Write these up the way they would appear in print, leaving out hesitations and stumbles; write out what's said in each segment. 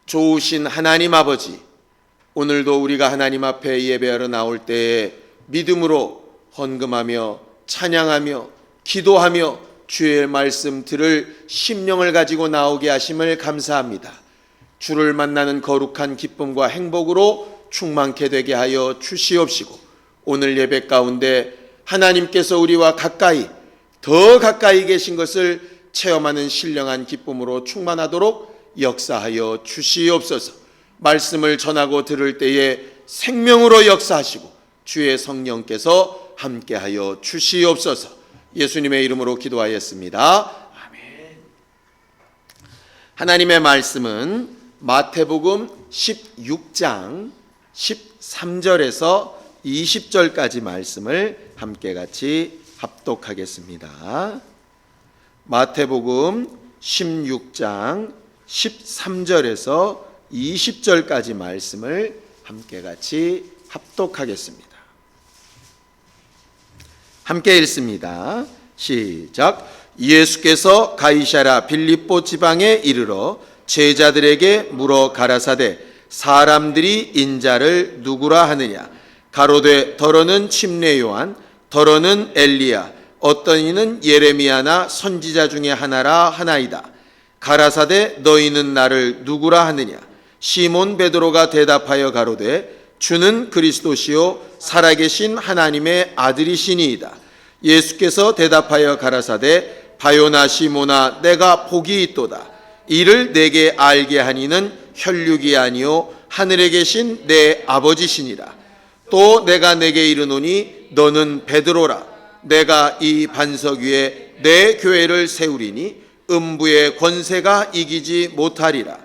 좋으신 하나님 아버지, 오늘도 우리가 하나님 앞에 예배하러 나올 때에 믿음으로 헌금하며 찬양하며 기도하며 주의 말씀 들을 심령을 가지고 나오게 하심을 감사합니다. 주를 만나는 거룩한 기쁨과 행복으로 충만케 되게 하여 주시옵시고, 오늘 예배 가운데 하나님께서 우리와 가까이, 더 가까이 계신 것을 체험하는 신령한 기쁨으로 충만하도록 역사하여 주시옵소서. 말씀을 전하고 들을 때에 생명으로 역사하시고 주의 성령께서 함께하여 주시옵소서. 예수님의 이름으로 기도하였습니다. 아멘. 하나님의 말씀은 마태복음 16장 13절에서 20절까지 말씀을 함께 같이 합독하겠습니다. 마태복음 16장 13절에서 20절까지 말씀을 함께 같이 합독하겠습니다. 함께 읽습니다. 시작. 예수께서 가이사랴 빌립보 지방에 이르러 제자들에게 물어 가라사대, 사람들이 인자를 누구라 하느냐? 가로되 더러는 침례 요한, 더러는 엘리야, 어떤 이는 예레미야나 선지자 중에 하나라 하나이다. 가라사대 너희는 나를 누구라 하느냐? 시몬 베드로가 대답하여 가로되 주는 그리스도시요 살아계신 하나님의 아들이시니이다. 예수께서 대답하여 가라사대 바요나 시몬아, 내가 복이 있도다. 이를 내게 알게 하니는 혈육이 아니요 하늘에 계신 내 아버지시니라. 또 내가 내게 이르노니 너는 베드로라. 내가 이 반석 위에 내 교회를 세우리니 음부의 권세가 이기지 못하리라.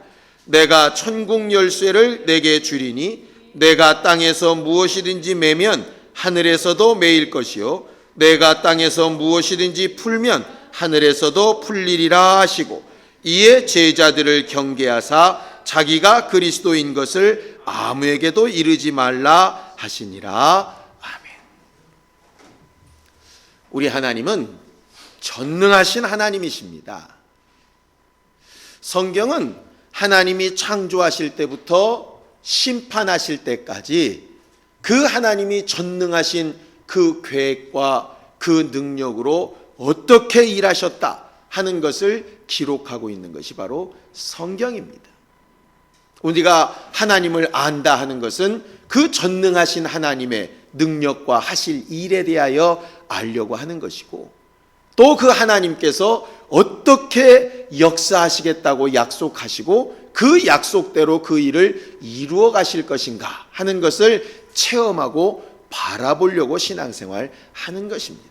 내가 천국 열쇠를 내게 주리니 내가 땅에서 무엇이든지 매면 하늘에서도 매일 것이요 내가 땅에서 무엇이든지 풀면 하늘에서도 풀리리라 하시고, 이에 제자들을 경계하사 자기가 그리스도인 것을 아무에게도 이르지 말라 하시니라. 아멘. 우리 하나님은 전능하신 하나님이십니다. 성경은 하나님이 창조하실 때부터 심판하실 때까지 그 하나님이 전능하신 그 계획과 그 능력으로 어떻게 일하셨다 하는 것을 기록하고 있는 것이 바로 성경입니다. 우리가 하나님을 안다 하는 것은 그 전능하신 하나님의 능력과 하실 일에 대하여 알려고 하는 것이고, 또 그 하나님께서 어떻게 역사하시겠다고 약속하시고 그 약속대로 그 일을 이루어 가실 것인가 하는 것을 체험하고 바라보려고 신앙생활 하는 것입니다.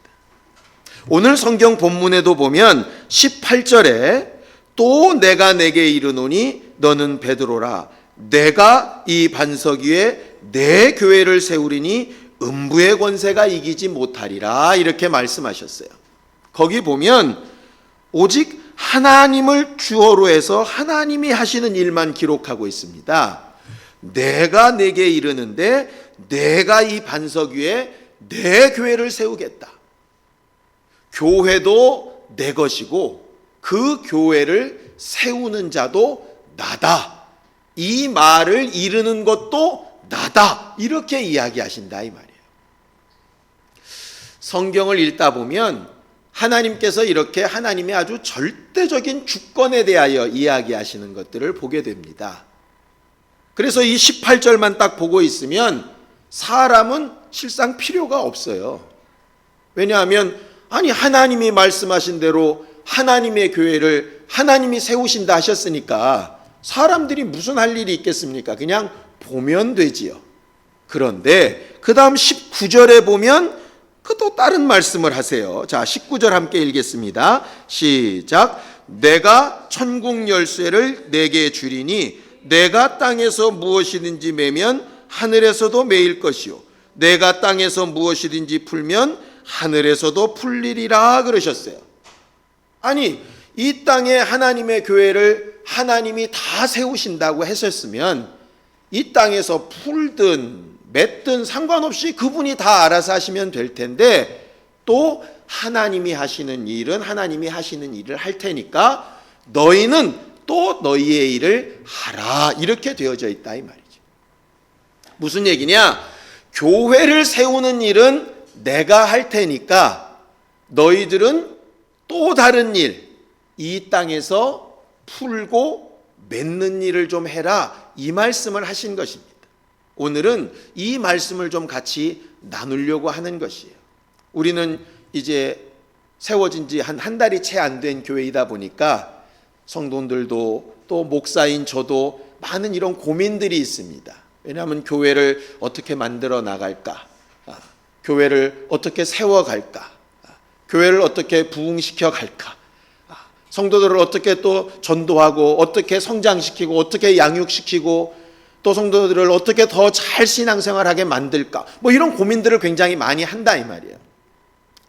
오늘 성경 본문에도 보면 18절에 또 내가 내게 이르노니 너는 베드로라. 내가 이 반석 위에 내 교회를 세우리니 음부의 권세가 이기지 못하리라, 이렇게 말씀하셨어요. 거기 보면 오직 하나님을 주어로 해서 하나님이 하시는 일만 기록하고 있습니다. 내가 내게 이르는데 내가 이 반석 위에 내 교회를 세우겠다. 교회도 내 것이고 그 교회를 세우는 자도 나다. 이 말을 이루는 것도 나다. 이렇게 이야기하신다 이 말이에요. 성경을 읽다 보면 하나님께서 이렇게 하나님의 아주 절대적인 주권에 대하여 이야기하시는 것들을 보게 됩니다. 그래서 이 18절만 딱 보고 있으면 사람은 실상 필요가 없어요. 왜냐하면 하나님이 말씀하신 대로 하나님의 교회를 하나님이 세우신다 하셨으니까 사람들이 무슨 할 일이 있겠습니까? 그냥 보면 되지요. 그런데 그 다음 19절에 보면 또 다른 말씀을 하세요. 자, 19절 함께 읽겠습니다. 시작. 내가 천국 열쇠를 내게 주리니 내가 땅에서 무엇이든지 매면 하늘에서도 매일 것이요 내가 땅에서 무엇이든지 풀면 하늘에서도 풀리리라 그러셨어요. 이 땅에 하나님의 교회를 하나님이 다 세우신다고 했었으면 이 땅에서 풀든 맺든 상관없이 그분이 다 알아서 하시면 될 텐데, 또 하나님이 하시는 일은 하나님이 하시는 일을 할 테니까 너희는 또 너희의 일을 하라. 이렇게 되어져 있다 이 말이죠. 무슨 얘기냐? 교회를 세우는 일은 내가 할 테니까 너희들은 또 다른 일, 이 땅에서 풀고 맺는 일을 좀 해라. 이 말씀을 하신 것입니다. 오늘은 이 말씀을 좀 같이 나누려고 하는 것이에요. 우리는 이제 세워진 지 한 달이 채 안 된 교회이다 보니까 성도들도 또 목사인 저도 많은 이런 고민들이 있습니다. 왜냐하면 교회를 어떻게 만들어 나갈까? 교회를 어떻게 세워갈까? 교회를 어떻게 부흥시켜 갈까? 성도들을 어떻게 또 전도하고 어떻게 성장시키고 어떻게 양육시키고 또 성도들을 어떻게 더 잘 신앙생활하게 만들까? 뭐 이런 고민들을 굉장히 많이 한다 이 말이에요.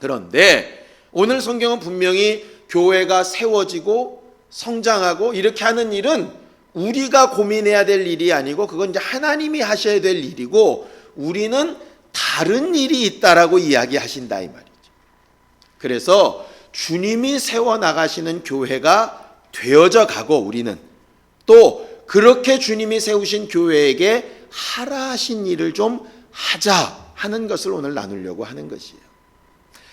그런데 오늘 성경은 분명히 교회가 세워지고 성장하고 이렇게 하는 일은 우리가 고민해야 될 일이 아니고 그건 이제 하나님이 하셔야 될 일이고 우리는 다른 일이 있다라고 이야기하신다 이 말이죠. 그래서 주님이 세워나가시는 교회가 되어져 가고 우리는 또 그렇게 주님이 세우신 교회에게 하라 하신 일을 좀 하자 하는 것을 오늘 나누려고 하는 것이에요.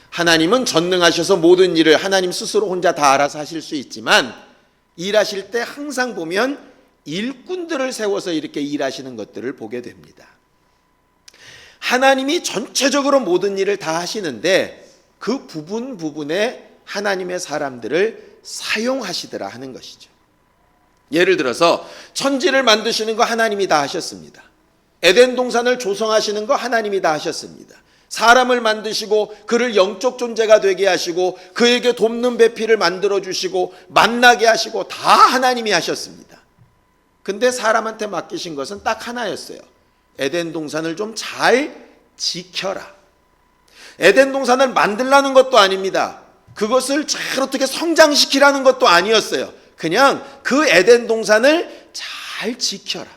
하나님은 전능하셔서 모든 일을 하나님 스스로 혼자 다 알아서 하실 수 있지만 일하실 때 항상 보면 일꾼들을 세워서 이렇게 일하시는 것들을 보게 됩니다. 하나님이 전체적으로 모든 일을 다 하시는데 그 부분에 하나님의 사람들을 사용하시더라 하는 것이죠. 예를 들어서 천지를 만드시는 거 하나님이 다 하셨습니다. 에덴 동산을 조성하시는 거 하나님이 다 하셨습니다. 사람을 만드시고 그를 영적 존재가 되게 하시고 그에게 돕는 배필을 만들어 주시고 만나게 하시고 다 하나님이 하셨습니다. 근데 사람한테 맡기신 것은 딱 하나였어요. 에덴 동산을 좀 잘 지켜라. 에덴 동산을 만들라는 것도 아닙니다. 그것을 잘 어떻게 성장시키라는 것도 아니었어요. 그냥 그 에덴 동산을 잘 지켜라.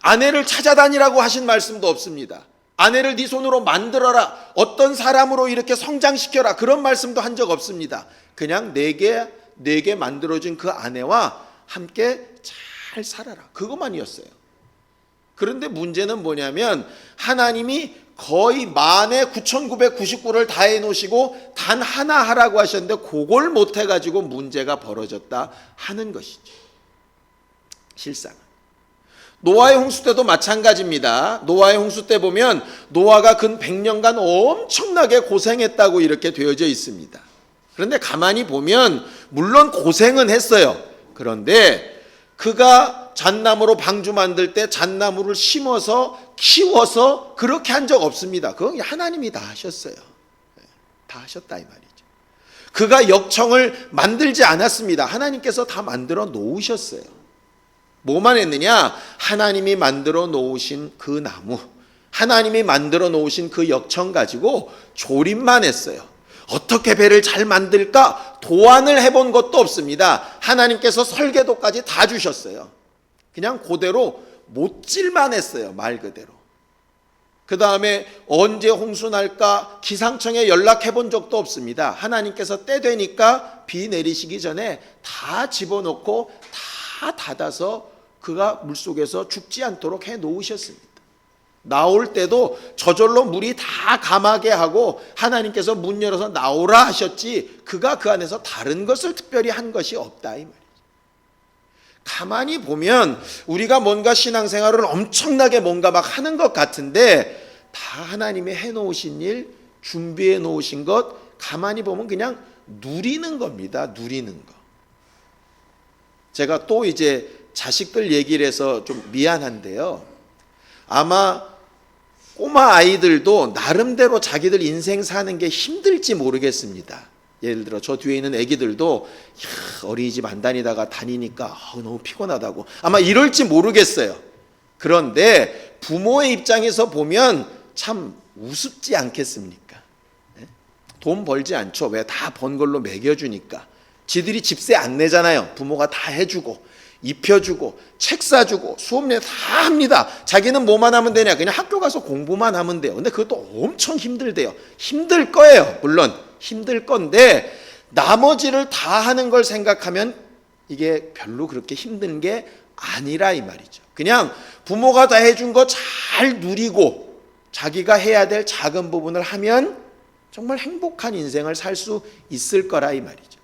아내를 찾아다니라고 하신 말씀도 없습니다. 아내를 네 손으로 만들어라. 어떤 사람으로 이렇게 성장시켜라. 그런 말씀도 한 적 없습니다. 그냥 내게 만들어진 그 아내와 함께 잘 살아라. 그것만이었어요. 그런데 문제는 뭐냐면 하나님이 거의 19,999를 다 해놓으시고 단 하나 하라고 하셨는데 그걸 못해가지고 문제가 벌어졌다 하는 것이죠. 실상 노아의 홍수 때도 마찬가지입니다. 노아의 홍수 때 보면 노아가 근 100년간 엄청나게 고생했다고 이렇게 되어져 있습니다. 그런데 가만히 보면 물론 고생은 했어요. 그런데 그가 잣나무로 방주 만들 때 잣나무를 심어서 키워서 그렇게 한 적 없습니다. 그건 하나님이 다 하셨어요. 다 하셨다 이 말이죠. 그가 역청을 만들지 않았습니다. 하나님께서 다 만들어 놓으셨어요. 뭐만 했느냐? 하나님이 만들어 놓으신 그 나무, 하나님이 만들어 놓으신 그 역청 가지고 조립만 했어요. 어떻게 배를 잘 만들까? 도안을 해본 것도 없습니다. 하나님께서 설계도까지 다 주셨어요. 그냥 그대로 못질만 했어요. 말 그대로. 그 다음에 언제 홍수 날까 기상청에 연락해 본 적도 없습니다. 하나님께서 때 되니까 비 내리시기 전에 다 집어넣고 다 닫아서 그가 물속에서 죽지 않도록 해 놓으셨습니다. 나올 때도 저절로 물이 다 감하게 하고 하나님께서 문 열어서 나오라 하셨지 그가 그 안에서 다른 것을 특별히 한 것이 없다 이 말이죠. 가만히 보면 우리가 뭔가 신앙생활을 엄청나게 뭔가 막 하는 것 같은데 다 하나님이 해놓으신 일, 준비해 놓으신 것 가만히 보면 그냥 누리는 겁니다. 누리는 거. 제가 또 이제 자식들 얘기를 해서 좀 미안한데요. 아마 꼬마 아이들도 나름대로 자기들 인생 사는 게 힘들지 모르겠습니다. 예를 들어 저 뒤에 있는 애기들도 어린이집 안 다니니까 너무 피곤하다고 아마 이럴지 모르겠어요. 그런데 부모의 입장에서 보면 참 우습지 않겠습니까? 돈 벌지 않죠. 왜? 다 번 걸로 먹여주니까. 지들이 집세 안 내잖아요. 부모가 다 해주고 입혀주고 책 사주고 수업료 다 합니다. 자기는 뭐만 하면 되냐? 그냥 학교 가서 공부만 하면 돼요. 근데 그것도 엄청 힘들대요. 힘들 거예요. 물론 힘들 건데 나머지를 다 하는 걸 생각하면 이게 별로 그렇게 힘든 게 아니라 이 말이죠. 그냥 부모가 다 해준 거 잘 누리고 자기가 해야 될 작은 부분을 하면 정말 행복한 인생을 살 수 있을 거라 이 말이죠.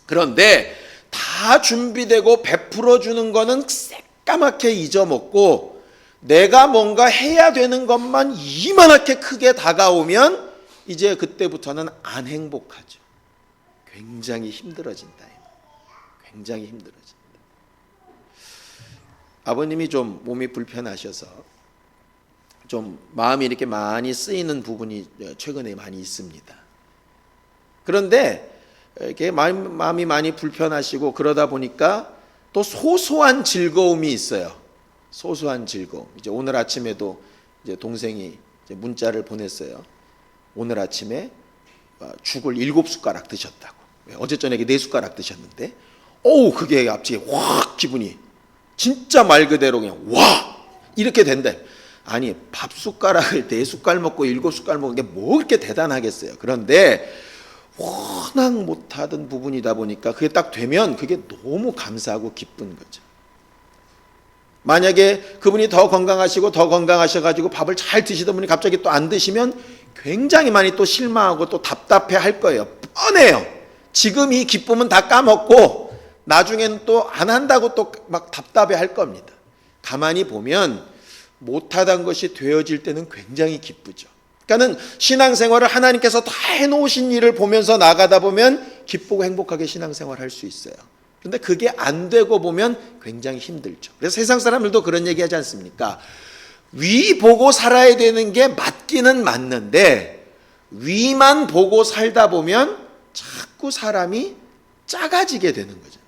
그런데 다 준비되고 베풀어 주는 거는 새까맣게 잊어먹고 내가 뭔가 해야 되는 것만 이만하게 크게 다가오면 이제 그때부터는 안 행복하죠. 굉장히 힘들어진다. 굉장히 힘들어진다. 아버님이 좀 몸이 불편하셔서 좀 마음이 이렇게 많이 쓰이는 부분이 최근에 많이 있습니다. 그런데 이렇게 마음이 많이 불편하시고 그러다 보니까 또 소소한 즐거움이 있어요. 소소한 즐거움. 이제 오늘 아침에도 이제 동생이 이제 문자를 보냈어요. 오늘 아침에 죽을 7숟가락 드셨다고. 어제 저녁에 4숟가락 드셨는데, 그게 갑자기 확 기분이 진짜 말 그대로 그냥 와 이렇게 된대. 아니 밥 숟가락을 4숟갈 먹고 7숟갈 먹는 게 뭐 그렇게 대단하겠어요. 그런데 워낙 못하던 부분이다 보니까 그게 딱 되면 그게 너무 감사하고 기쁜 거죠. 만약에 그분이 더 건강하시고 더 건강하셔가지고 밥을 잘 드시던 분이 갑자기 또 안 드시면 굉장히 많이 또 실망하고 또 답답해 할 거예요. 뻔해요. 지금 이 기쁨은 다 까먹고 나중에는 또 안 한다고 또 막 답답해 할 겁니다. 가만히 보면 못하던 것이 되어질 때는 굉장히 기쁘죠. 그러니까는 신앙생활을 하나님께서 다 해놓으신 일을 보면서 나가다 보면 기쁘고 행복하게 신앙생활을 할 수 있어요. 그런데 그게 안 되고 보면 굉장히 힘들죠. 그래서 세상 사람들도 그런 얘기 하지 않습니까? 위 보고 살아야 되는 게 맞기는 맞는데 위만 보고 살다 보면 자꾸 사람이 작아지게 되는 거죠.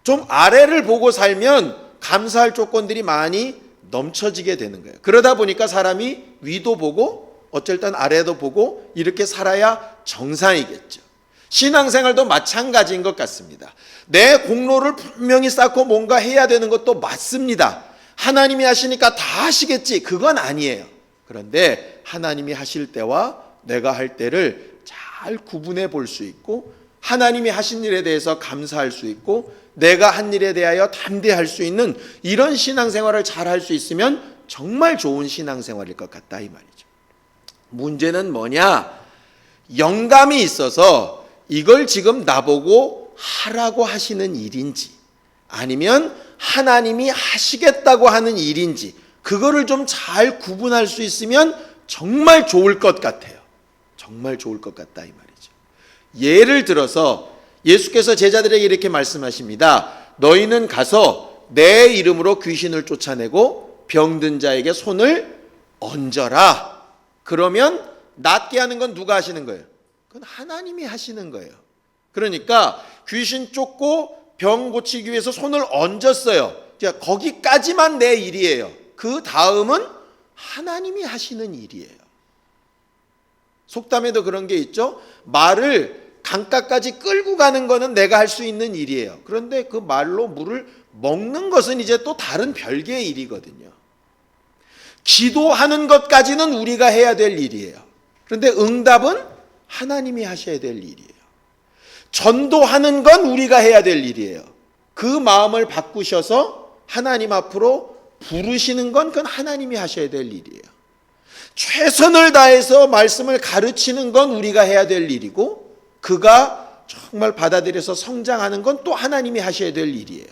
좀 아래를 보고 살면 감사할 조건들이 많이 넘쳐지게 되는 거예요. 그러다 보니까 사람이 위도 보고 어쩔 땐 아래도 보고 이렇게 살아야 정상이겠죠. 신앙생활도 마찬가지인 것 같습니다. 내 공로를 분명히 쌓고 뭔가 해야 되는 것도 맞습니다. 하나님이 하시니까 다 하시겠지. 그건 아니에요. 그런데 하나님이 하실 때와 내가 할 때를 잘 구분해 볼 수 있고 하나님이 하신 일에 대해서 감사할 수 있고 내가 한 일에 대하여 담대할 수 있는 이런 신앙생활을 잘 할 수 있으면 정말 좋은 신앙생활일 것 같다 이 말이죠. 문제는 뭐냐? 영감이 있어서 이걸 지금 나보고 하라고 하시는 일인지 아니면 하나님이 하시겠다고 하는 일인지 그거를 좀 잘 구분할 수 있으면 정말 좋을 것 같아요. 정말 좋을 것 같다 이 말이죠. 예를 들어서 예수께서 제자들에게 이렇게 말씀하십니다. 너희는 가서 내 이름으로 귀신을 쫓아내고 병든 자에게 손을 얹어라. 그러면 낫게 하는 건 누가 하시는 거예요? 그건 하나님이 하시는 거예요. 그러니까 귀신 쫓고 병 고치기 위해서 손을 얹었어요. 거기까지만 내 일이에요. 그 다음은 하나님이 하시는 일이에요. 속담에도 그런 게 있죠. 말을 강가까지 끌고 가는 거는 내가 할 수 있는 일이에요. 그런데 그 말로 물을 먹는 것은 이제 또 다른 별개의 일이거든요. 기도하는 것까지는 우리가 해야 될 일이에요. 그런데 응답은 하나님이 하셔야 될 일이에요. 전도하는 건 우리가 해야 될 일이에요. 그 마음을 바꾸셔서 하나님 앞으로 부르시는 건 그건 하나님이 하셔야 될 일이에요. 최선을 다해서 말씀을 가르치는 건 우리가 해야 될 일이고 그가 정말 받아들여서 성장하는 건 또 하나님이 하셔야 될 일이에요.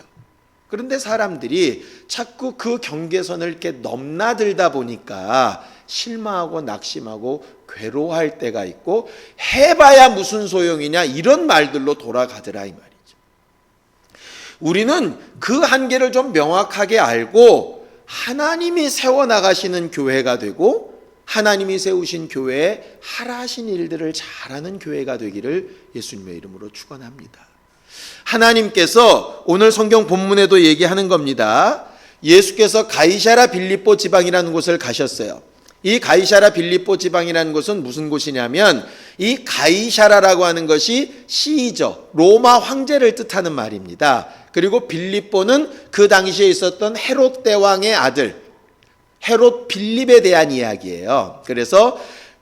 그런데 사람들이 자꾸 그 경계선을 이렇게 넘나들다 보니까 실망하고 낙심하고 괴로워할 때가 있고 해봐야 무슨 소용이냐 이런 말들로 돌아가더라 이 말이죠. 우리는 그 한계를 좀 명확하게 알고 하나님이 세워나가시는 교회가 되고 하나님이 세우신 교회에 하라 하신 일들을 잘하는 교회가 되기를 예수님의 이름으로 축원합니다. 하나님께서 오늘 성경 본문에도 얘기하는 겁니다. 예수께서 가이사랴 빌립보 지방이라는 곳을 가셨어요. 이 가이사랴 빌립보 지방이라는 곳은 무슨 곳이냐면 이 가이사라라고 하는 것이 시저 로마 황제를 뜻하는 말입니다. 그리고 빌립보는 그 당시에 있었던 헤롯 대왕의 아들 헤롯 빌립에 대한 이야기예요. 그래서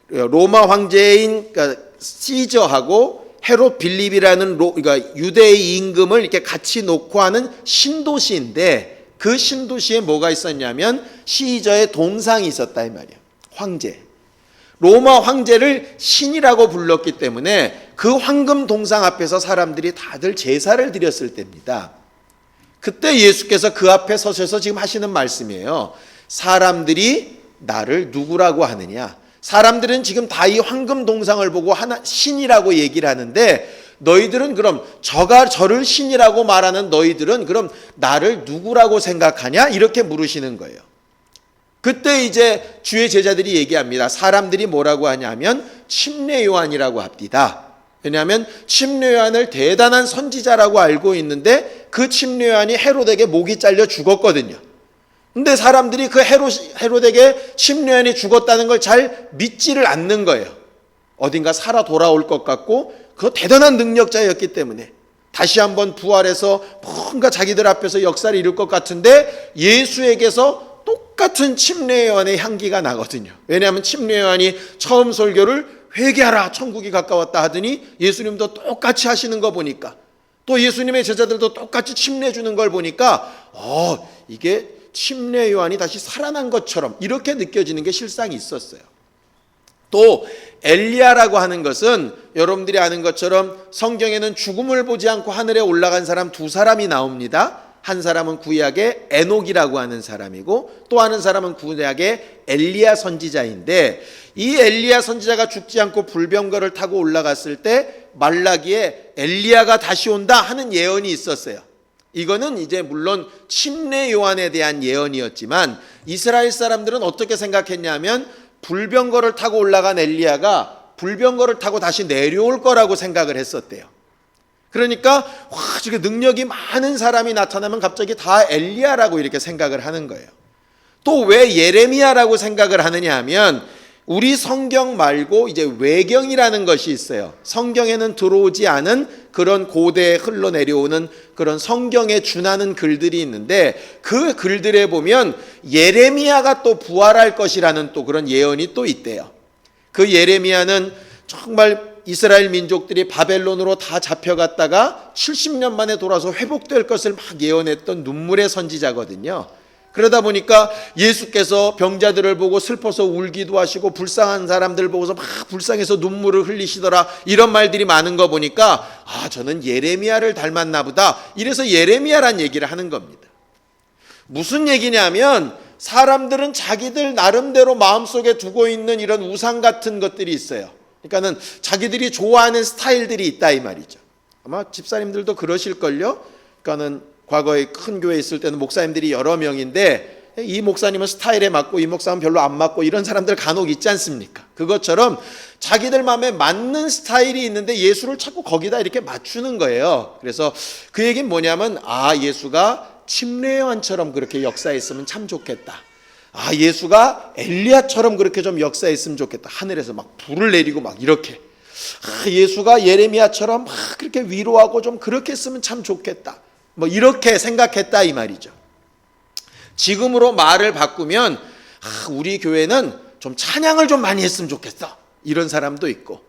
로마 황제인 시저하고 헤롯 빌립이라는 그러니까 유대의 임금을 이렇게 같이 놓고 하는 신도시인데, 그 신도시에 뭐가 있었냐면 시저의 동상이 있었다 이 말이에요. 황제. 로마 황제를 신이라고 불렀기 때문에 그 황금 동상 앞에서 사람들이 다들 제사를 드렸을 때입니다. 그때 예수께서 그 앞에 서셔서 지금 하시는 말씀이에요. 사람들이 나를 누구라고 하느냐? 사람들은 지금 다 이 황금 동상을 보고 신이라고 얘기를 하는데, 너희들은 그럼 저를 신이라고 말하는 너희들은 그럼 나를 누구라고 생각하냐? 이렇게 물으시는 거예요. 그때 이제 주의 제자들이 얘기합니다. 사람들이 뭐라고 하냐면 침례 요한이라고 합니다. 왜냐하면 침례 요한을 대단한 선지자라고 알고 있는데, 그 침례 요한이 헤롯에게 목이 잘려 죽었거든요. 근데 사람들이 그 헤롯에게 침례 요한이 죽었다는 걸 잘 믿지를 않는 거예요. 어딘가 살아 돌아올 것 같고, 그 대단한 능력자였기 때문에 다시 한번 부활해서 뭔가 자기들 앞에서 역사를 이룰 것 같은데, 예수에게서 똑같은 침례 요한의 향기가 나거든요. 왜냐하면 침례 요한이 처음 설교를 회개하라 천국이 가까웠다 하더니 예수님도 똑같이 하시는 거 보니까, 또 예수님의 제자들도 똑같이 침례 주는 걸 보니까 이게 침례 요한이 다시 살아난 것처럼 이렇게 느껴지는 게 실상이 있었어요. 또 엘리야라고 하는 것은 여러분들이 아는 것처럼 성경에는 죽음을 보지 않고 하늘에 올라간 사람 두 사람이 나옵니다. 한 사람은 구약의 에녹이라고 하는 사람이고, 또 하는 사람은 구약의 엘리야 선지자인데, 이 엘리야 선지자가 죽지 않고 불병거를 타고 올라갔을 때 말라기에 엘리야가 다시 온다 하는 예언이 있었어요. 이거는 이제 물론 침례 요한에 대한 예언이었지만, 이스라엘 사람들은 어떻게 생각했냐면 불병거를 타고 올라간 엘리야가 불병거를 타고 다시 내려올 거라고 생각을 했었대요. 그러니까 저게 능력이 많은 사람이 나타나면 갑자기 다 엘리야라고 이렇게 생각을 하는 거예요. 또 왜 예레미야라고 생각을 하느냐 하면, 우리 성경 말고 이제 외경이라는 것이 있어요. 성경에는 들어오지 않은 그런 고대에 흘러내려오는 그런 성경에 준하는 글들이 있는데, 그 글들에 보면 예레미야가 또 부활할 것이라는 또 그런 예언이 또 있대요. 그 예레미야는 정말 이스라엘 민족들이 바벨론으로 다 잡혀갔다가 70년 만에 돌아서 회복될 것을 막 예언했던 눈물의 선지자거든요. 그러다 보니까 예수께서 병자들을 보고 슬퍼서 울기도 하시고, 불쌍한 사람들 보고서 막 불쌍해서 눈물을 흘리시더라, 이런 말들이 많은 거 보니까 저는 예레미야를 닮았나 보다, 이래서 예레미야란 얘기를 하는 겁니다. 무슨 얘기냐면, 사람들은 자기들 나름대로 마음속에 두고 있는 이런 우상 같은 것들이 있어요. 그러니까는 자기들이 좋아하는 스타일들이 있다 이 말이죠. 아마 집사님들도 그러실걸요. 그러니까는 과거에 큰 교회 있을 때는 목사님들이 여러 명인데, 이 목사님은 스타일에 맞고 이 목사는 별로 안 맞고 이런 사람들 간혹 있지 않습니까? 그것처럼 자기들 마음에 맞는 스타일이 있는데 예수를 자꾸 거기다 이렇게 맞추는 거예요. 그래서 그 얘기는 뭐냐면, 예수가 침례 요한처럼 그렇게 역사했으면 참 좋겠다. 예수가 엘리야처럼 그렇게 좀 역사했으면 좋겠다. 하늘에서 막 불을 내리고 막 이렇게. 예수가 예레미야처럼 막 그렇게 위로하고 좀 그렇게 했으면 참 좋겠다. 뭐 이렇게 생각했다 이 말이죠. 지금으로 말을 바꾸면 우리 교회는 좀 찬양을 좀 많이 했으면 좋겠어, 이런 사람도 있고,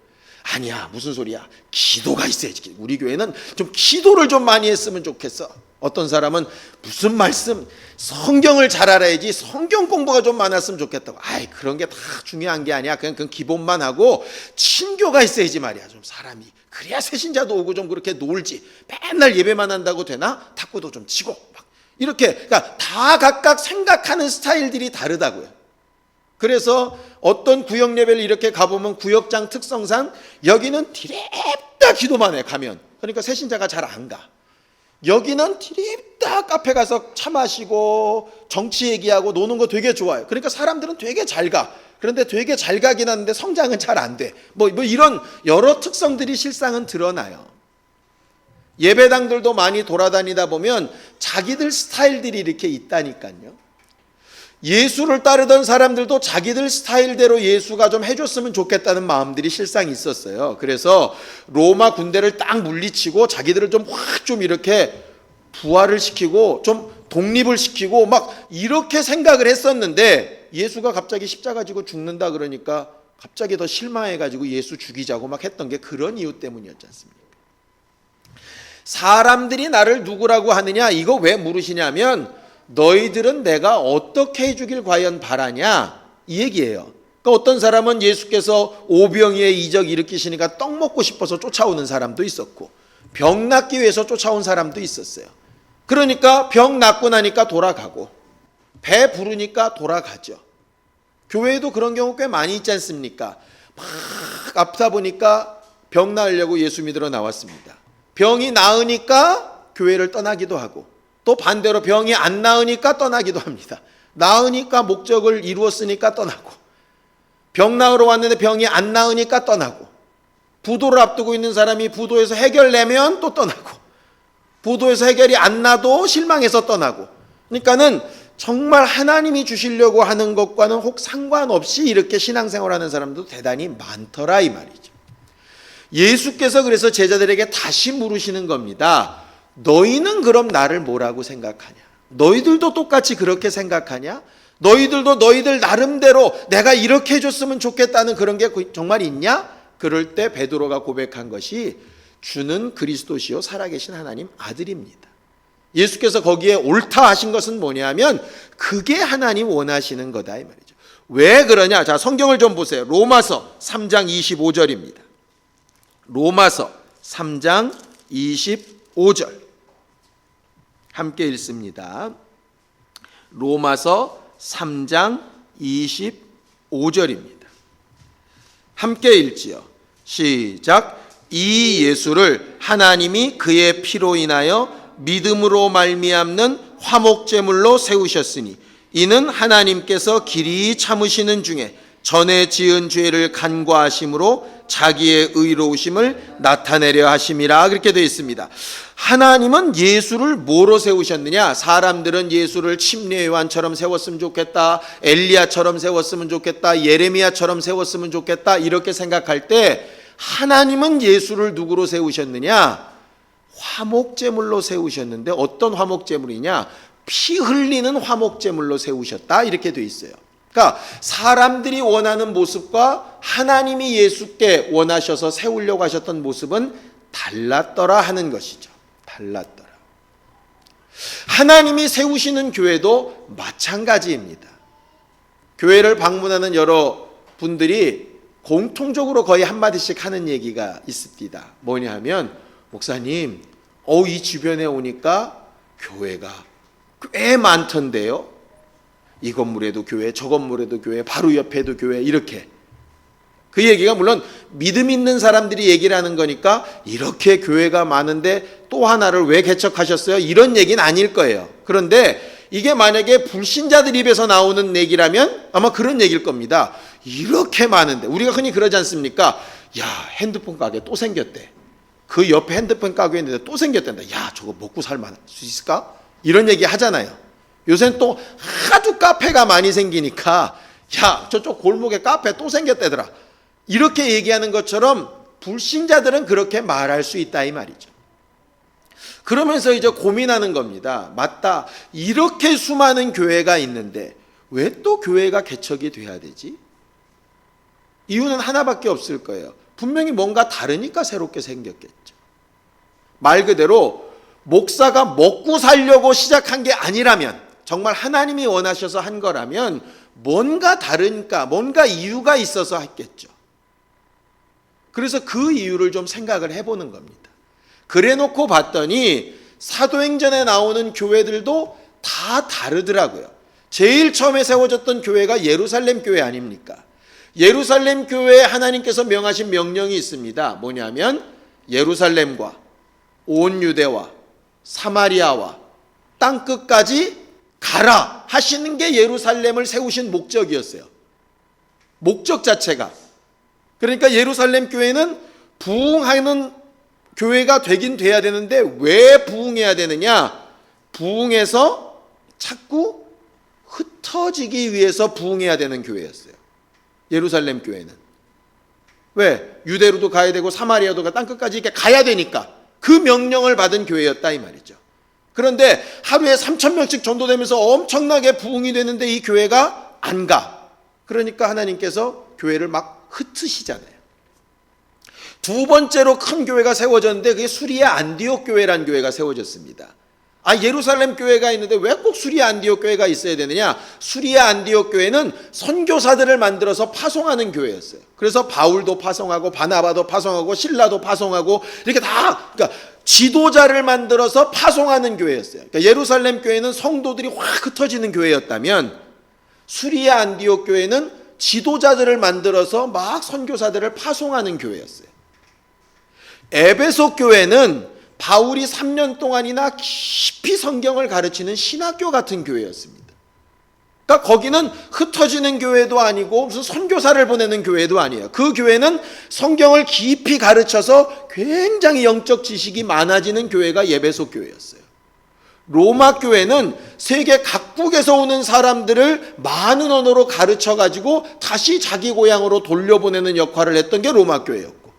아니야 무슨 소리야, 기도가 있어야지, 우리 교회는 좀 기도를 좀 많이 했으면 좋겠어. 어떤 사람은 무슨 말씀, 성경을 잘 알아야지, 성경 공부가 좀 많았으면 좋겠다고. 그런 게 다 중요한 게 아니야. 그냥 그 기본만 하고 친교가 있어야지 말이야. 좀 사람이 그래야 새신자도 오고 좀 그렇게 놀지. 맨날 예배만 한다고 되나? 탁구도 좀 치고 막 이렇게. 그러니까 다 각각 생각하는 스타일들이 다르다고요. 그래서 어떤 구역 예배를 이렇게 가보면 구역장 특성상 여기는 디랩다 기도만 해 가면. 그러니까 새신자가 잘 안 가. 여기는 디립다 카페 가서 차 마시고 정치 얘기하고 노는 거 되게 좋아요. 그러니까 사람들은 되게 잘 가. 그런데 되게 잘 가긴 하는데 성장은 잘 안 돼. 뭐 이런 여러 특성들이 실상은 드러나요. 예배당들도 많이 돌아다니다 보면 자기들 스타일들이 이렇게 있다니까요. 예수를 따르던 사람들도 자기들 스타일대로 예수가 좀 해줬으면 좋겠다는 마음들이 실상 있었어요. 그래서 로마 군대를 딱 물리치고 자기들을 좀 확 좀 이렇게 부활을 시키고 좀 독립을 시키고 막 이렇게 생각을 했었는데, 예수가 갑자기 십자가 지고 죽는다 그러니까 갑자기 더 실망해가지고 예수 죽이자고 막 했던 게 그런 이유 때문이었지 않습니까? 사람들이 나를 누구라고 하느냐, 이거 왜 물으시냐면 너희들은 내가 어떻게 해주길 과연 바라냐, 이 얘기예요. 그러니까 어떤 사람은 예수께서 오병이의 이적 일으키시니까 떡 먹고 싶어서 쫓아오는 사람도 있었고, 병 낫기 위해서 쫓아온 사람도 있었어요. 그러니까 병 낫고 나니까 돌아가고, 배 부르니까 돌아가죠. 교회에도 그런 경우 꽤 많이 있지 않습니까? 막 아프다 보니까 병 나으려고 예수 믿으러 나왔습니다. 병이 나으니까 교회를 떠나기도 하고, 또 반대로 병이 안 나으니까 떠나기도 합니다. 나으니까 목적을 이루었으니까 떠나고, 병 나으러 왔는데 병이 안 나으니까 떠나고, 부도를 앞두고 있는 사람이 부도에서 해결내면 또 떠나고, 부도에서 해결이 안 나도 실망해서 떠나고, 그러니까는 정말 하나님이 주시려고 하는 것과는 혹 상관없이 이렇게 신앙생활하는 사람도 대단히 많더라, 이 말이죠. 예수께서 그래서 제자들에게 다시 물으시는 겁니다. 너희는 그럼 나를 뭐라고 생각하냐? 너희들도 똑같이 그렇게 생각하냐? 너희들도 너희들 나름대로 내가 이렇게 해줬으면 좋겠다는 그런 게 정말 있냐? 그럴 때 베드로가 고백한 것이 주는 그리스도시요 살아계신 하나님 아들입니다. 예수께서 거기에 옳다 하신 것은 뭐냐면 그게 하나님 원하시는 거다, 이 말이죠. 왜 그러냐? 자, 성경을 좀 보세요. 로마서 3장 25절입니다. 로마서 3장 25절 함께 읽습니다. 로마서 3장 25절입니다. 함께 읽지요. 시작. 이 예수를 하나님이 그의 피로 인하여 믿음으로 말미암는 화목제물로 세우셨으니 이는 하나님께서 길이 참으시는 중에 전에 지은 죄를 간과하심으로 자기의 의로우심을 나타내려 하심이라, 그렇게 되어 있습니다. 하나님은 예수를 뭐로 세우셨느냐? 사람들은 예수를 침례 요한처럼 세웠으면 좋겠다, 엘리야처럼 세웠으면 좋겠다, 예레미야처럼 세웠으면 좋겠다, 이렇게 생각할 때 하나님은 예수를 누구로 세우셨느냐? 화목제물로 세우셨는데 어떤 화목제물이냐? 피 흘리는 화목제물로 세우셨다, 이렇게 되어 있어요. 그러니까 사람들이 원하는 모습과 하나님이 예수께 원하셔서 세우려고 하셨던 모습은 달랐더라 하는 것이죠. 달랐더라. 하나님이 세우시는 교회도 마찬가지입니다. 교회를 방문하는 여러 분들이 공통적으로 거의 한마디씩 하는 얘기가 있습니다. 뭐냐 하면, 목사님, 이 주변에 오니까 교회가 꽤 많던데요. 이 건물에도 교회, 저 건물에도 교회, 바로 옆에도 교회, 이렇게. 그 얘기가 물론 믿음 있는 사람들이 얘기를 하는 거니까 이렇게 교회가 많은데 또 하나를 왜 개척하셨어요? 이런 얘기는 아닐 거예요. 그런데 이게 만약에 불신자들 입에서 나오는 얘기라면 아마 그런 얘기일 겁니다. 이렇게 많은데, 우리가 흔히 그러지 않습니까? 야, 핸드폰 가게 또 생겼대. 그 옆에 핸드폰 가게 있는데 또 생겼단다. 야, 저거 먹고 살 수 있을까? 이런 얘기 하잖아요. 요새는 또 아주 카페가 많이 생기니까 야, 저쪽 골목에 카페 또 생겼대더라. 이렇게 얘기하는 것처럼 불신자들은 그렇게 말할 수 있다, 이 말이죠. 그러면서 이제 고민하는 겁니다. 맞다, 이렇게 수많은 교회가 있는데 왜 또 교회가 개척이 돼야 되지? 이유는 하나밖에 없을 거예요. 분명히 뭔가 다르니까 새롭게 생겼겠죠. 말 그대로 목사가 먹고 살려고 시작한 게 아니라면, 정말 하나님이 원하셔서 한 거라면 뭔가 다르니까, 뭔가 이유가 있어서 했겠죠. 그래서 그 이유를 좀 생각을 해보는 겁니다. 그래 놓고 봤더니 사도행전에 나오는 교회들도 다 다르더라고요. 제일 처음에 세워졌던 교회가 예루살렘 교회 아닙니까? 예루살렘 교회에 하나님께서 명하신 명령이 있습니다. 뭐냐면 예루살렘과 온 유대와 사마리아와 땅끝까지 가라 하시는 게 예루살렘을 세우신 목적이었어요. 목적 자체가. 그러니까 예루살렘 교회는 부흥하는 교회가 되긴 돼야 되는데 왜 부흥해야 되느냐? 부흥해서 자꾸 흩어지기 위해서 부흥해야 되는 교회였어요. 예루살렘 교회는. 왜? 유대로도 가야 되고 사마리아도 땅끝까지 이렇게 가야 되니까 그 명령을 받은 교회였다, 이 말이죠. 그런데 하루에 3,000명씩 전도되면서 엄청나게 부흥이 되는데 이 교회가 안 가. 그러니까 하나님께서 교회를 막 흩으시잖아요. 두 번째로 큰 교회가 세워졌는데 그게 수리아 안디옥 교회라는 교회가 세워졌습니다. 예루살렘 교회가 있는데 왜 꼭 수리아 안디옥 교회가 있어야 되느냐? 수리아 안디옥 교회는 선교사들을 만들어서 파송하는 교회였어요. 그래서 바울도 파송하고 바나바도 파송하고 실라도 파송하고 이렇게 다 그러니까 지도자를 만들어서 파송하는 교회였어요. 그러니까 예루살렘 교회는 성도들이 확 흩어지는 교회였다면 수리아 안디옥 교회는 지도자들을 만들어서 막 선교사들을 파송하는 교회였어요. 에베소 교회는 바울이 3년 동안이나 깊이 성경을 가르치는 신학교 같은 교회였습니다. 그러니까 거기는 흩어지는 교회도 아니고 무슨 선교사를 보내는 교회도 아니에요. 그 교회는 성경을 깊이 가르쳐서 굉장히 영적 지식이 많아지는 교회가 에베소 교회였어요. 로마 교회는 세계 각국에서 오는 사람들을 많은 언어로 가르쳐가지고 다시 자기 고향으로 돌려보내는 역할을 했던 게 로마 교회였고,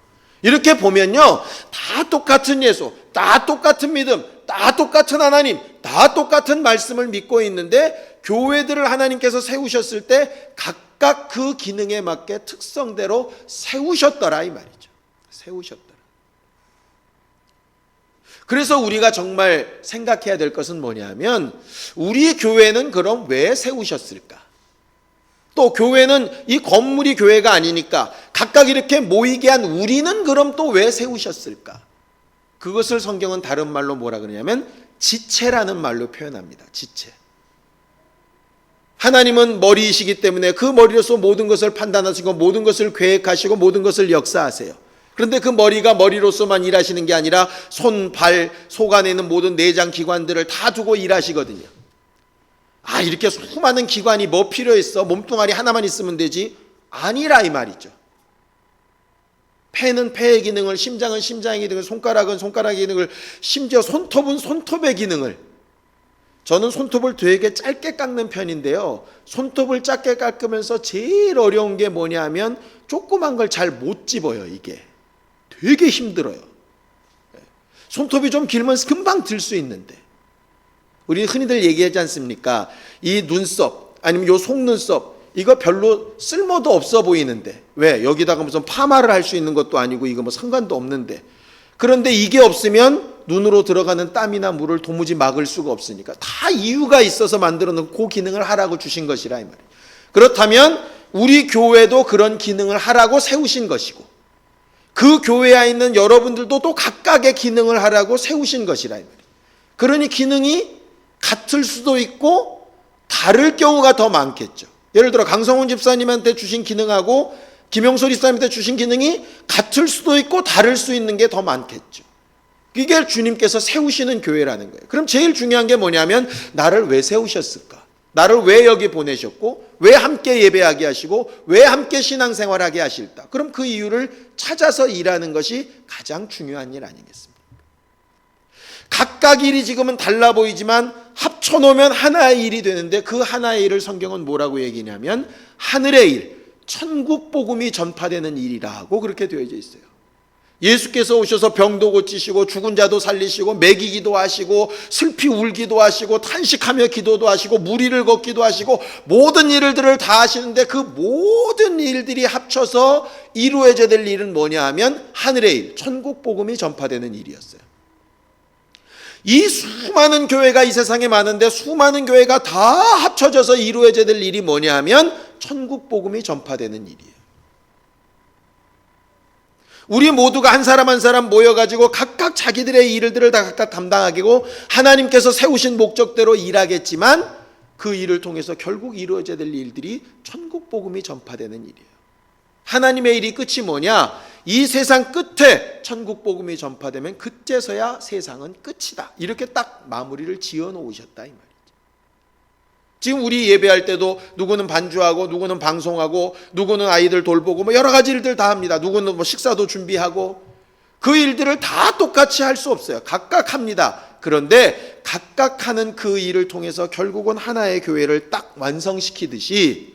이렇게 보면요, 다 똑같은 예수, 다 똑같은 믿음, 다 똑같은 하나님, 다 똑같은 말씀을 믿고 있는데 교회들을 하나님께서 세우셨을 때 각각 그 기능에 맞게 특성대로 세우셨더라 이 말이죠. 세우셨더라. 그래서 우리가 정말 생각해야 될 것은 뭐냐면, 우리 교회는 그럼 왜 세우셨을까? 또 교회는 이 건물이 교회가 아니니까 각각 이렇게 모이게 한 우리는 그럼 또 왜 세우셨을까? 그것을 성경은 다른 말로 뭐라 그러냐면 지체라는 말로 표현합니다. 지체. 하나님은 머리이시기 때문에 그 머리로서 모든 것을 판단하시고 모든 것을 계획하시고 모든 것을 역사하세요. 그런데 그 머리가 머리로서만 일하시는 게 아니라 손, 발, 속 안에 있는 모든 내장 기관들을 다 두고 일하시거든요. 이렇게 수많은 기관이 뭐 필요했어? 몸뚱아리 하나만 있으면 되지? 아니라 이 말이죠. 폐는 폐의 기능을, 심장은 심장의 기능을, 손가락은 손가락의 기능을, 심지어 손톱은 손톱의 기능을. 저는 손톱을 되게 짧게 깎는 편인데요, 손톱을 짧게 깎으면서 제일 어려운 게 뭐냐면 조그만 걸 잘 못 집어요. 이게 되게 힘들어요. 손톱이 좀 길면 금방 들 수 있는데, 우리 흔히들 얘기하지 않습니까? 이 눈썹 아니면 요 속눈썹, 이거 별로 쓸모도 없어 보이는데, 왜? 여기다가 무슨 파마를 할 수 있는 것도 아니고 이거 뭐 상관도 없는데, 그런데 이게 없으면 눈으로 들어가는 땀이나 물을 도무지 막을 수가 없으니까 다 이유가 있어서 만들어 놓은 그 기능을 하라고 주신 것이라 이 말이에요. 그렇다면 우리 교회도 그런 기능을 하라고 세우신 것이고, 그 교회에 있는 여러분들도 또 각각의 기능을 하라고 세우신 것이라 이 말이에요. 그러니 기능이 같을 수도 있고 다를 경우가 더 많겠죠. 예를 들어 강성훈 집사님한테 주신 기능하고 김영솔 집사님한테 주신 기능이 같을 수도 있고 다를 수 있는 게 더 많겠죠. 이게 주님께서 세우시는 교회라는 거예요. 그럼 제일 중요한 게 뭐냐면, 나를 왜 세우셨을까? 나를 왜 여기 보내셨고, 왜 함께 예배하게 하시고, 왜 함께 신앙생활하게 하실까? 그럼 그 이유를 찾아서 일하는 것이 가장 중요한 일 아니겠습니까? 각각 일이 지금은 달라 보이지만 합쳐놓으면 하나의 일이 되는데, 그 하나의 일을 성경은 뭐라고 얘기냐면 하늘의 일, 천국 복음이 전파되는 일이라고 그렇게 되어져 있어요. 예수께서 오셔서 병도 고치시고 죽은 자도 살리시고 먹이기도 하시고 슬피 울기도 하시고 탄식하며 기도도 하시고 무리를 걷기도 하시고 모든 일들을 다 하시는데, 그 모든 일들이 합쳐서 이루어져야 될 일은 뭐냐 하면 하늘의 일, 천국 복음이 전파되는 일이었어요. 이 수많은 교회가 이 세상에 많은데 수많은 교회가 다 합쳐져서 이루어져야 될 일이 뭐냐 하면 천국 복음이 전파되는 일이에요. 우리 모두가 한 사람 한 사람 모여가지고 각각 자기들의 일들을 다 각각 담당하고 하나님께서 세우신 목적대로 일하겠지만, 그 일을 통해서 결국 이루어져야 될 일들이 천국 복음이 전파되는 일이에요. 하나님의 일이 끝이 뭐냐? 이 세상 끝에 천국 복음이 전파되면 그때서야 세상은 끝이다. 이렇게 딱 마무리를 지어 놓으셨다 이 말이죠. 지금 우리 예배할 때도 누구는 반주하고 누구는 방송하고 누구는 아이들 돌보고 뭐 여러 가지 일들 다 합니다. 누구는 뭐 식사도 준비하고, 그 일들을 다 똑같이 할 수 없어요. 각각 합니다. 그런데 각각 하는 그 일을 통해서 결국은 하나의 교회를 딱 완성시키듯이,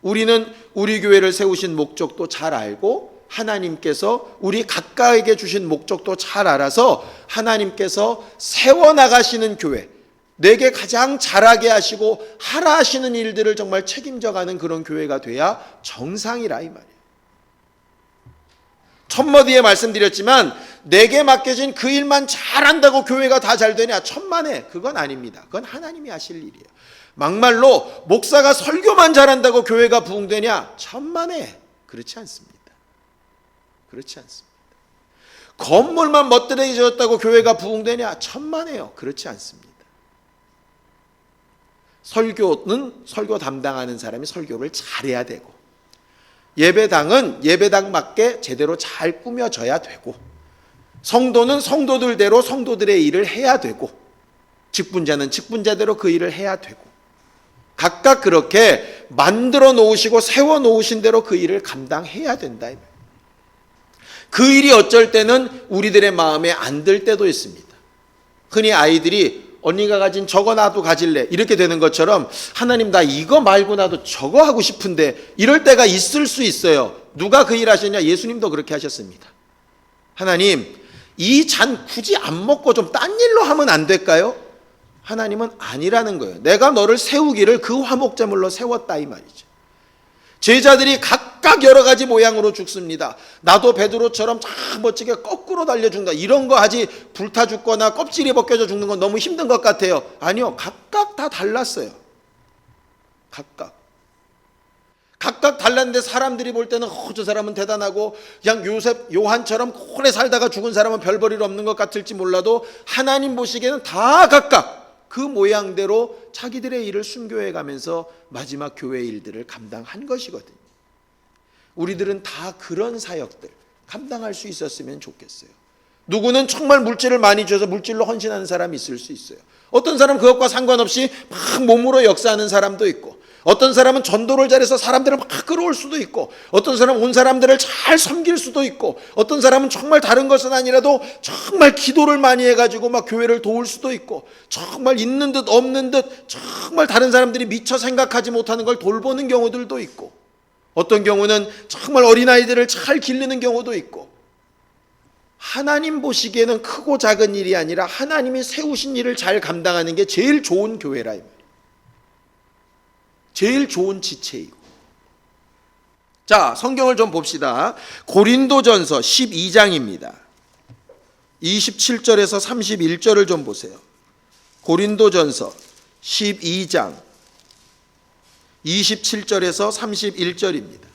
우리는 우리 교회를 세우신 목적도 잘 알고 하나님께서 우리 각각에게 주신 목적도 잘 알아서 하나님께서 세워나가시는 교회, 내게 가장 잘하게 하시고 하라 하시는 일들을 정말 책임져가는 그런 교회가 돼야 정상이라 이 말이에요. 첫머디에 말씀드렸지만 내게 맡겨진 그 일만 잘한다고 교회가 다 잘 되냐? 천만에 그건 아닙니다. 그건 하나님이 하실 일이에요. 막말로 목사가 설교만 잘한다고 교회가 부흥되냐? 천만에 그렇지 않습니다. 그렇지 않습니다. 건물만 멋들게 지었다고 교회가 부흥되냐? 천만에요. 그렇지 않습니다. 설교는 설교 담당하는 사람이 설교를 잘해야 되고, 예배당은 예배당 맞게 제대로 잘 꾸며져야 되고, 성도는 성도들대로 성도들의 일을 해야 되고, 직분자는 직분자대로 그 일을 해야 되고, 각각 그렇게 만들어 놓으시고 세워 놓으신 대로 그 일을 감당해야 된다. 그 일이 어쩔 때는 우리들의 마음에 안 들 때도 있습니다. 흔히 아이들이 언니가 가진 저거 나도 가질래 이렇게 되는 것처럼, 하나님 나 이거 말고 나도 저거 하고 싶은데, 이럴 때가 있을 수 있어요. 누가 그 일 하셨냐? 예수님도 그렇게 하셨습니다. 하나님 이 잔 굳이 안 먹고 좀 딴 일로 하면 안 될까요? 하나님은 아니라는 거예요. 내가 너를 세우기를 그 화목제물로 세웠다 이 말이죠. 제자들이 각각 여러 가지 모양으로 죽습니다. 나도 베드로처럼 참 멋지게 거꾸로 달려 죽는다, 이런 거 하지 불타 죽거나 껍질이 벗겨져 죽는 건 너무 힘든 것 같아요. 아니요, 각각 다 달랐어요. 각각 달랐는데 사람들이 볼 때는 저 사람은 대단하고, 그냥 요한처럼 오래 살다가 죽은 사람은 별 볼일 없는 것 같을지 몰라도, 하나님 보시기에는 다 각각 그 모양대로 자기들의 일을 순교해 가면서 마지막 교회 일들을 감당한 것이거든요. 우리들은 다 그런 사역들 감당할 수 있었으면 좋겠어요. 누구는 정말 물질을 많이 줘서 물질로 헌신하는 사람이 있을 수 있어요. 어떤 사람은 그것과 상관없이 막 몸으로 역사하는 사람도 있고, 어떤 사람은 전도를 잘해서 사람들을 막 끌어올 수도 있고, 어떤 사람은 온 사람들을 잘 섬길 수도 있고, 어떤 사람은 정말 다른 것은 아니라도 정말 기도를 많이 해가지고 막 교회를 도울 수도 있고, 정말 있는 듯 없는 듯 정말 다른 사람들이 미처 생각하지 못하는 걸 돌보는 경우들도 있고, 어떤 경우는 정말 어린아이들을 잘 기르는 경우도 있고, 하나님 보시기에는 크고 작은 일이 아니라 하나님이 세우신 일을 잘 감당하는 게 제일 좋은 교회라 이 말이에요. 제일 좋은 지체이고. 자, 성경을 좀 봅시다. 고린도전서 12장입니다. 27절에서 31절을 좀 보세요. 고린도전서 12장 27절에서 31절입니다.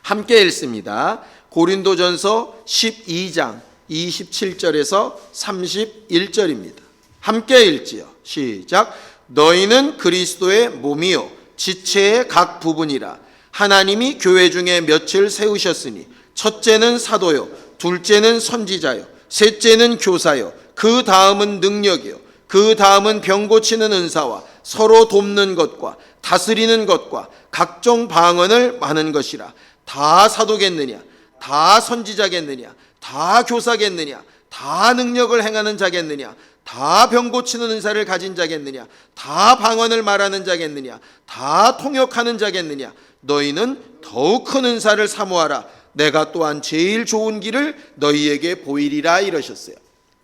함께 읽습니다. 고린도전서 12장 27절에서 31절입니다. 함께 읽지요. 시작. 너희는 그리스도의 몸이요 지체의 각 부분이라. 하나님이 교회 중에 몇을 세우셨으니, 첫째는 사도요, 둘째는 선지자요, 셋째는 교사요, 그 다음은 능력이요, 그 다음은 병 고치는 은사와 서로 돕는 것과 다스리는 것과 각종 방언을 하는 것이라. 다 사도겠느냐? 다 선지자겠느냐? 다 교사겠느냐? 다 능력을 행하는 자겠느냐? 다 병 고치는 은사를 가진 자겠느냐? 다 방언을 말하는 자겠느냐? 다 통역하는 자겠느냐? 너희는 더욱 큰 은사를 사모하라. 내가 또한 제일 좋은 길을 너희에게 보이리라 이러셨어요.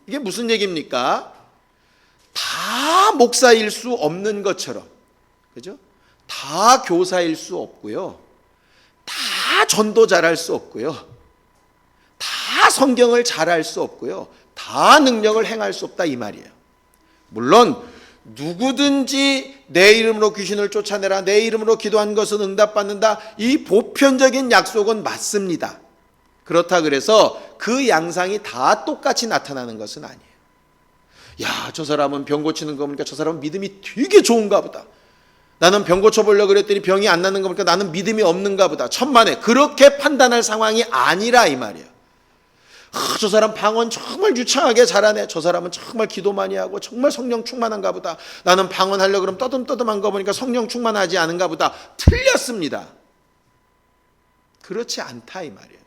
이게 무슨 얘기입니까? 다 목사일 수 없는 것처럼, 그죠? 다 교사일 수 없고요, 다 전도 잘할 수 없고요, 다 성경을 잘할 수 없고요, 다 능력을 행할 수 없다 이 말이에요. 물론 누구든지 내 이름으로 귀신을 쫓아내라, 내 이름으로 기도한 것은 응답받는다, 이 보편적인 약속은 맞습니다. 그렇다 그래서 그 양상이 다 똑같이 나타나는 것은 아니에요. 야, 저 사람은 병 고치는 거 보니까 저 사람은 믿음이 되게 좋은가 보다. 나는 병 고쳐보려고 그랬더니 병이 안 나는 거 보니까 나는 믿음이 없는가 보다. 천만에 그렇게 판단할 상황이 아니라 이 말이에요. 저 사람 방언 정말 유창하게 잘하네. 저 사람은 정말 기도 많이 하고 정말 성령 충만한가 보다. 나는 방언하려고 그러면 떠듬떠듬한 거 보니까 성령 충만하지 않은가 보다. 틀렸습니다. 그렇지 않다 이 말이에요.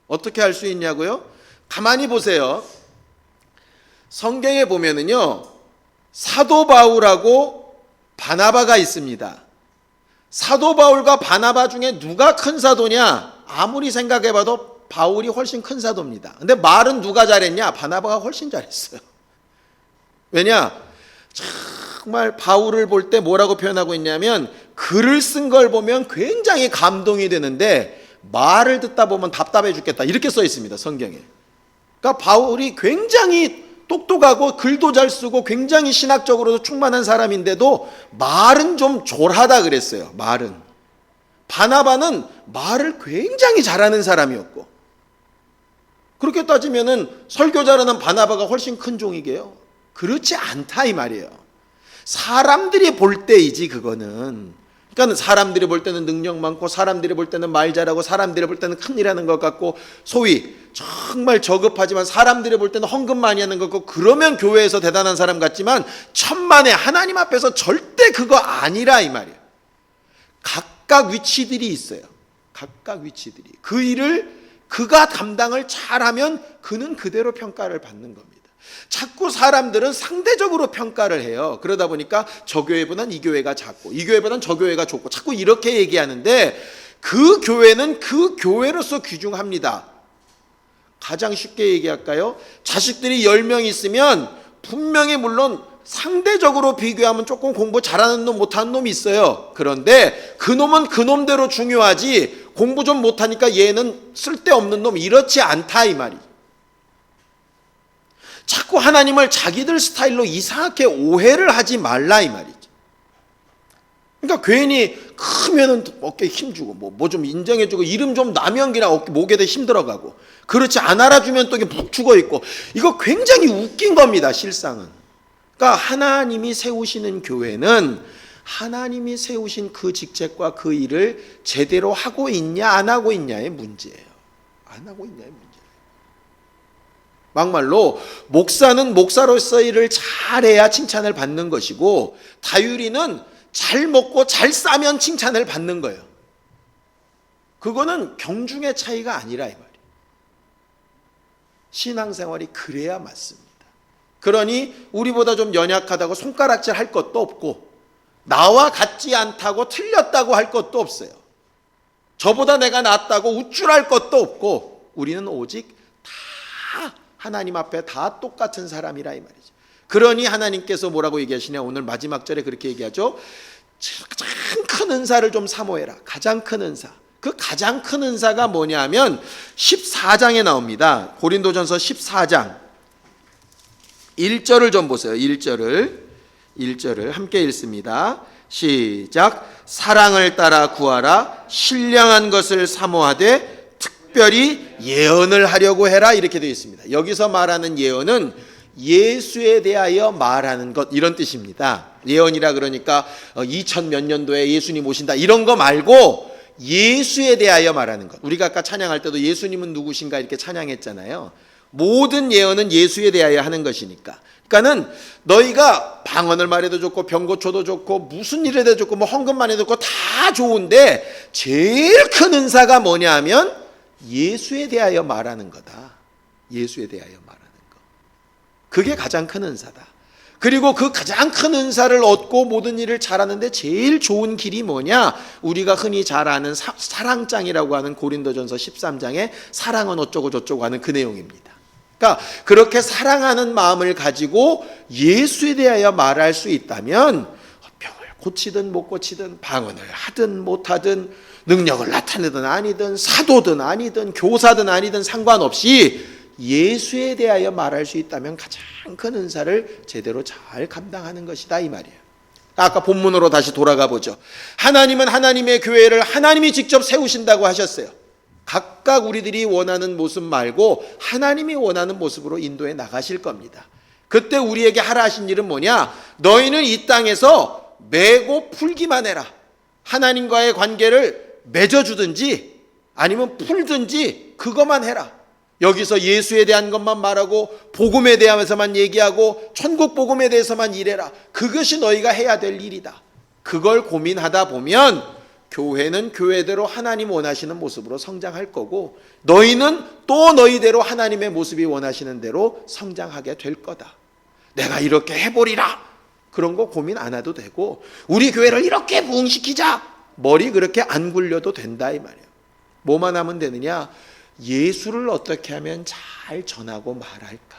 어떻게 할 수 있냐고요? 가만히 보세요. 성경에 보면은요, 사도 바울하고 바나바가 있습니다. 사도 바울과 바나바 중에 누가 큰 사도냐? 아무리 생각해봐도 바울이 훨씬 큰 사도입니다. 근데 말은 누가 잘했냐? 바나바가 훨씬 잘했어요. 왜냐? 정말 바울을 볼 때 뭐라고 표현하고 있냐면, 글을 쓴 걸 보면 굉장히 감동이 되는데 말을 듣다 보면 답답해 죽겠다 이렇게 써 있습니다, 성경에. 그러니까 바울이 굉장히 똑똑하고 글도 잘 쓰고 굉장히 신학적으로도 충만한 사람인데도 말은 좀 졸하다 그랬어요. 말은. 바나바는 말을 굉장히 잘하는 사람이었고, 그렇게 따지면은 설교자라는 바나바가 훨씬 큰 종이게요? 그렇지 않다 이 말이에요. 사람들이 볼 때이지 그거는. 그러니까 사람들이 볼 때는 능력 많고, 사람들이 볼 때는 말 잘하고, 사람들이 볼 때는 큰일 하는 것 같고, 소위 정말 저급하지만 사람들이 볼 때는 헌금 많이 하는 것 같고, 그러면 교회에서 대단한 사람 같지만 천만에 하나님 앞에서 절대 그거 아니라 이 말이에요. 각각 위치들이 있어요. 각각 위치들이. 그 일을 그가 담당을 잘하면 그는 그대로 평가를 받는 겁니다. 자꾸 사람들은 상대적으로 평가를 해요. 그러다 보니까 저 교회보단 이 교회가 작고, 이 교회보단 저 교회가 좋고, 자꾸 이렇게 얘기하는데 그 교회는 그 교회로서 귀중합니다. 가장 쉽게 얘기할까요? 자식들이 10명 있으면 분명히 물론 상대적으로 비교하면 조금 공부 잘하는 놈 못하는 놈이 있어요. 그런데 그 놈은 그 놈대로 중요하지, 공부 좀 못하니까 얘는 쓸데없는 놈, 이렇지 않다 이 말이죠. 자꾸 하나님을 자기들 스타일로 이상하게 오해를 하지 말라 이 말이죠. 그러니까 괜히 크면은 어깨에 힘주고 뭐 좀 인정해주고, 이름 좀 나면 그냥 어깨 목에다 힘들어가고, 그렇지 안 알아주면 또 이게 푹 죽어있고, 이거 굉장히 웃긴 겁니다 실상은. 그러니까 하나님이 세우시는 교회는 하나님이 세우신 그 직책과 그 일을 제대로 하고 있냐 안 하고 있냐의 문제예요. 안 하고 있냐의 문제예요. 막말로 목사는 목사로서의 일을 잘해야 칭찬을 받는 것이고, 다유리는 잘 먹고 잘 싸면 칭찬을 받는 거예요. 그거는 경중의 차이가 아니라 이 말이에요. 신앙생활이 그래야 맞습니다. 그러니 우리보다 좀 연약하다고 손가락질 할 것도 없고, 나와 같지 않다고 틀렸다고 할 것도 없어요. 저보다 내가 낫다고 우쭐할 것도 없고, 우리는 오직 다 하나님 앞에 다 똑같은 사람이라 이 말이죠. 그러니 하나님께서 뭐라고 얘기하시냐, 오늘 마지막 절에 그렇게 얘기하죠. 가장 큰 은사를 좀 사모해라. 가장 큰 은사. 그 가장 큰 은사가 뭐냐면 14장에 나옵니다. 고린도전서 14장 1절을 좀 보세요. 1절을 함께 읽습니다. 시작. 사랑을 따라 구하라. 신령한 것을 사모하되 특별히 예언을 하려고 해라. 이렇게 되어 있습니다. 여기서 말하는 예언은 예수에 대하여 말하는 것, 이런 뜻입니다. 예언이라 그러니까 2000 몇 년도에 예수님 오신다 이런 거 말고 예수에 대하여 말하는 것. 우리가 아까 찬양할 때도 예수님은 누구신가 이렇게 찬양했잖아요. 모든 예언은 예수에 대하여 하는 것이니까. 그러니까는 너희가 방언을 말해도 좋고 병고초도 좋고 무슨 일을 해도 좋고 뭐 헌금만 해도 좋고 다 좋은데 제일 큰 은사가 뭐냐 하면 예수에 대하여 말하는 거다. 예수에 대하여 말하는 거. 그게 가장 큰 은사다. 그리고 그 가장 큰 은사를 얻고 모든 일을 잘하는데 제일 좋은 길이 뭐냐? 우리가 흔히 잘 아는 사랑장이라고 하는 고린도전서 13장에 사랑은 어쩌고 저쩌고 하는 그 내용입니다. 그러니까 그렇게 사랑하는 마음을 가지고 예수에 대하여 말할 수 있다면 병을 고치든 못 고치든 방언을 하든 못하든 능력을 나타내든 아니든 사도든 아니든 교사든 아니든 상관없이 예수에 대하여 말할 수 있다면 가장 큰 은사를 제대로 잘 감당하는 것이다 이 말이에요. 아까 본문으로 다시 돌아가 보죠. 하나님은 하나님의 교회를 하나님이 직접 세우신다고 하셨어요. 각각 우리들이 원하는 모습 말고 하나님이 원하는 모습으로 인도해 나가실 겁니다. 그때 우리에게 하라 하신 일은 뭐냐? 너희는 이 땅에서 매고 풀기만 해라. 하나님과의 관계를 맺어주든지 아니면 풀든지 그것만 해라. 여기서 예수에 대한 것만 말하고 복음에 대해서만 얘기하고 천국 복음에 대해서만 일해라. 그것이 너희가 해야 될 일이다. 그걸 고민하다 보면 교회는 교회대로 하나님 원하시는 모습으로 성장할 거고, 너희는 또 너희대로 하나님의 모습이 원하시는 대로 성장하게 될 거다. 내가 이렇게 해보리라. 그런 거 고민 안 해도 되고, 우리 교회를 이렇게 부흥시키자. 머리 그렇게 안 굴려도 된다 이 말이에요. 뭐만 하면 되느냐? 예수를 어떻게 하면 잘 전하고 말할까?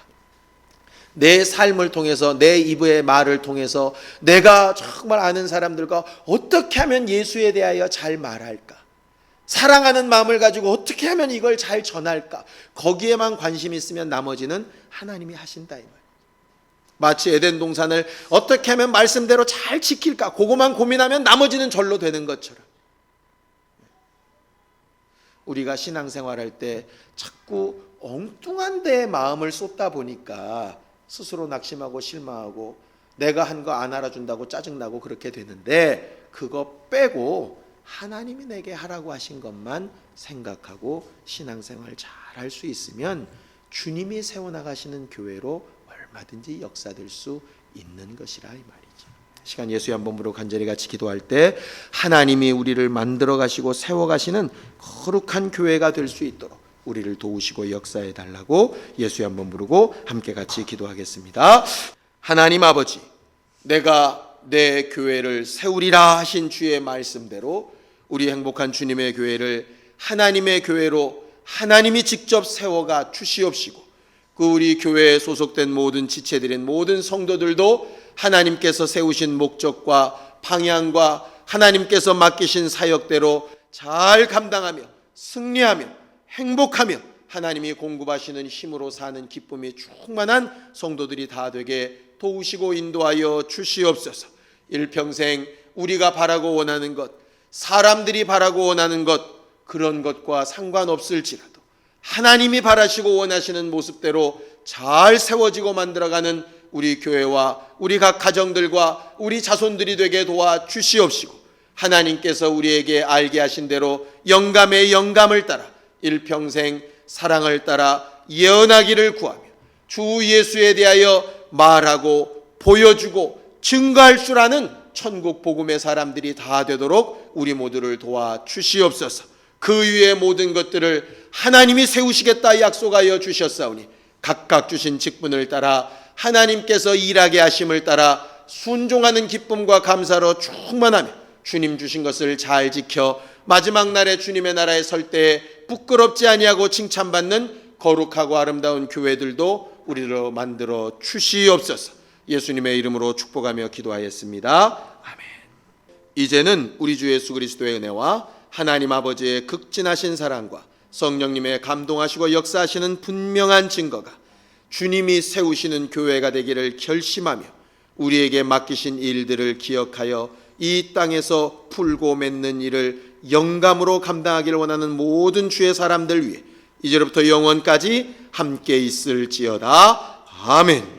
내 삶을 통해서, 내 입의 말을 통해서 내가 정말 아는 사람들과 어떻게 하면 예수에 대하여 잘 말할까? 사랑하는 마음을 가지고 어떻게 하면 이걸 잘 전할까? 거기에만 관심이 있으면 나머지는 하나님이 하신다 이 말. 마치 에덴 동산을 어떻게 하면 말씀대로 잘 지킬까? 그것만 고민하면 나머지는 절로 되는 것처럼. 우리가 신앙생활할 때 자꾸 엉뚱한 데에 마음을 쏟다 보니까 스스로 낙심하고 실망하고 내가 한 거 안 알아준다고 짜증나고 그렇게 되는데, 그거 빼고 하나님이 내게 하라고 하신 것만 생각하고 신앙생활 잘 할 수 있으면 주님이 세워나가시는 교회로 얼마든지 역사될 수 있는 것이라 이 말이죠. 시간 예수의 한 번으로 간절히 같이 기도할 때 하나님이 우리를 만들어 가시고 세워 가시는 거룩한 교회가 될 수 있도록 우리를 도우시고 역사해 달라고 예수의 한 번 부르고 함께 같이 기도하겠습니다. 하나님 아버지, 내가 내 교회를 세우리라 하신 주의 말씀대로 우리 행복한 주님의 교회를 하나님의 교회로 하나님이 직접 세워가 주시옵시고, 그 우리 교회에 소속된 모든 지체들인 모든 성도들도 하나님께서 세우신 목적과 방향과 하나님께서 맡기신 사역대로 잘 감당하며 승리하며 행복하며 하나님이 공급하시는 힘으로 사는 기쁨이 충만한 성도들이 다 되게 도우시고 인도하여 주시옵소서. 일평생 우리가 바라고 원하는 것, 사람들이 바라고 원하는 것, 그런 것과 상관없을지라도 하나님이 바라시고 원하시는 모습대로 잘 세워지고 만들어가는 우리 교회와 우리 각 가정들과 우리 자손들이 되게 도와 주시옵시고, 하나님께서 우리에게 알게 하신 대로 영감의 영감을 따라 일평생 사랑을 따라 예언하기를 구하며 주 예수에 대하여 말하고 보여주고 증거할 줄 아는 천국 복음의 사람들이 다 되도록 우리 모두를 도와 주시옵소서. 그 위의 모든 것들을 하나님이 세우시겠다 약속하여 주셨사오니 각각 주신 직분을 따라 하나님께서 일하게 하심을 따라 순종하는 기쁨과 감사로 충만하며 주님 주신 것을 잘 지켜 마지막 날에 주님의 나라에 설 때에 부끄럽지 아니하고 칭찬받는 거룩하고 아름다운 교회들도 우리로 만들어 주시옵소서. 예수님의 이름으로 축복하며 기도하였습니다. 아멘. 이제는 우리 주 예수 그리스도의 은혜와 하나님 아버지의 극진하신 사랑과 성령님의 감동하시고 역사하시는 분명한 증거가 주님이 세우시는 교회가 되기를 결심하며 우리에게 맡기신 일들을 기억하여 이 땅에서 풀고 맺는 일을 영감으로 감당하기를 원하는 모든 주의 사람들 위해 이제로부터 영원까지 함께 있을지어다. 아멘.